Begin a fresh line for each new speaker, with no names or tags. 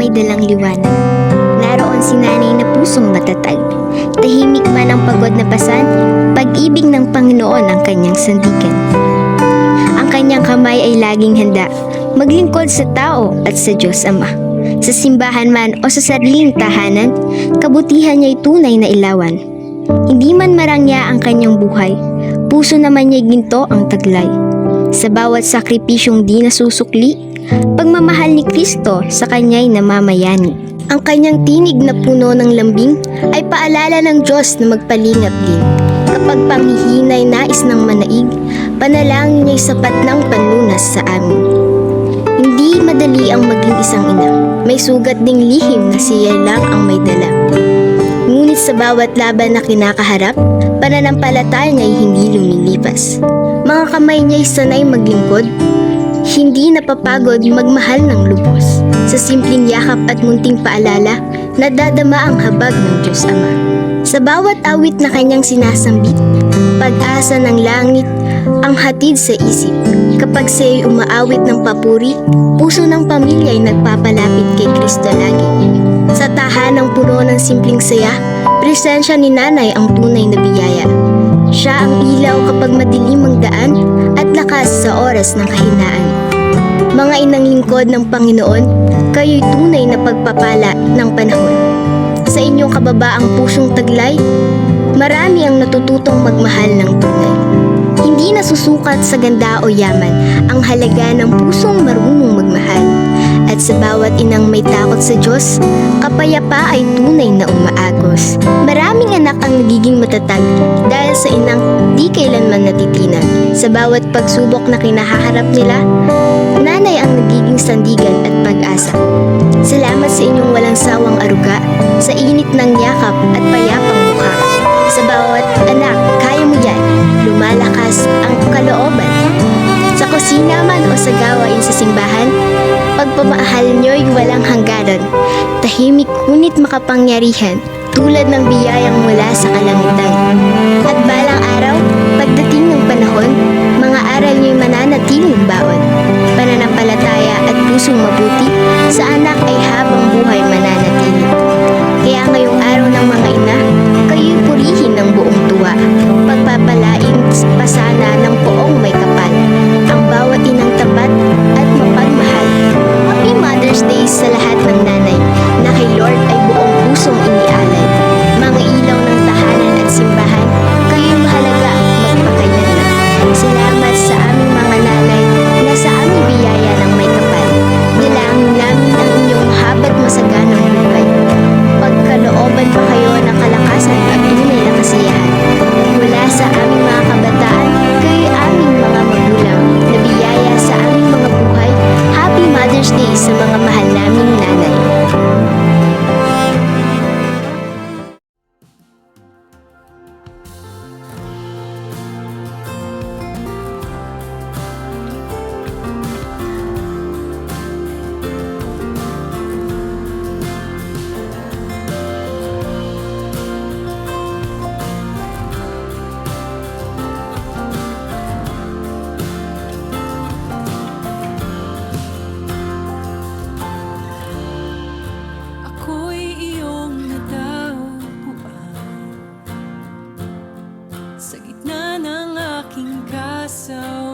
may dalang liwanag. Naroon si nanay na pusong matatag. Tahimik man ang pagod na pasan, pag-ibig ng Panginoon ang kanyang sandigan. Ang kanyang kamay ay laging handa, maglingkod sa tao at sa Diyos Ama. Sa simbahan man o sa sariling tahanan, kabutihan niya'y tunay na ilawan. Hindi man marangya ang kanyang buhay, puso naman niya'y ginto ang taglay. Sa bawat sakripisyong di nasusukli, pagmamahal ni Kristo sa kanya'y namamayani. Ang kanyang tinig na puno ng lambing ay paalala ng Diyos na magpalingap din. Kapag panghihinay nais ng manaig, panalangin niya'y sapat ng panlunas sa amin. Hindi madali ang maging isang ina, may sugat ding lihim na siya lang ang may dala. Ngunit sa bawat laban na kinakaharap, pananampalataya niya'y hindi lumilipas. Mga kamay niya'y sanay maglingkod, hindi napapagod magmahal ng lubos. Sa simpleng yakap at munting paalala, nadadama ang habag ng Diyos Ama. Sa bawat awit na kanyang sinasambit, pag-asa ng langit ang hatid sa isip. Kapag siya'y umaawit ng papuri, puso ng pamilya'y nagpapalapit kay Kristo lagi. Sa tahanang puno ng simpleng saya, presensya ni nanay ang tunay na biyaya. Siya ang ilaw kapag madilim ang daan at lakas sa oras ng kahinaan. Mga inang lingkod ng Panginoon, kayo'y tunay na pagpapala ng panahon. Sa inyong kababaang pusong taglay, marami ang natututong magmahal ng tunay. Hindi nasusukat sa ganda o yaman ang halaga ng pusong marunong magmahal. At sa bawat inang may takot sa Diyos, kapayapa ay tunay na umaagos. Maraming anak ang nagiging matatag dahil sa inang di kailanman natitinan. Sa bawat pagsubok na kinahaharap nila, nanay ang nagiging sandigan at pag-asa. Salamat sa inyong walang sawang aruga, sa init ng yakap at payapang mukha. Sa bawat anak, kaya mo yan, lumalakas ang kalooban. Sa kusina man o sa gawain sa simbahan, pagpamahal niyo'y walang hangganan, tahimik ngunit makapangyarihan, tulad ng biyayang mula sa kalangitan. At balang araw, pagdating ng panahon, mga aral niyo'y mananatiling baon. Pananampalataya at pusong mabuti sa anak ay habang buhay mananatili. Kaya ngayong araw ng mga ina, kayo'y purihin ng buong tuwa. Pagpapalain pasana ng poong may kapal, ang bawat inang tapat at mapagmahal. Happy Mother's Day sa lahat ng nanay na kay Lord ay buong pusong inialay. Mga ilaw ng tahanan at simbahan, kayo'y mahalaga at magpakailanman. Salamat sa aming mga nanay na sa aming biyaya ng may kapal. Dalangin namin ang inyong habat masaganang buhay. Pagkalooban pa kayo ng kalakasan at tunay na kasiyahan. Mula sa aming mga kabataan, kayo'y aming mga magulang na biyaya sa aming mga buhay. Happy Mother's Day sa mga mahal naming nanay.
Ako'y iyong natagpuan sa gitna ng aking kasawian.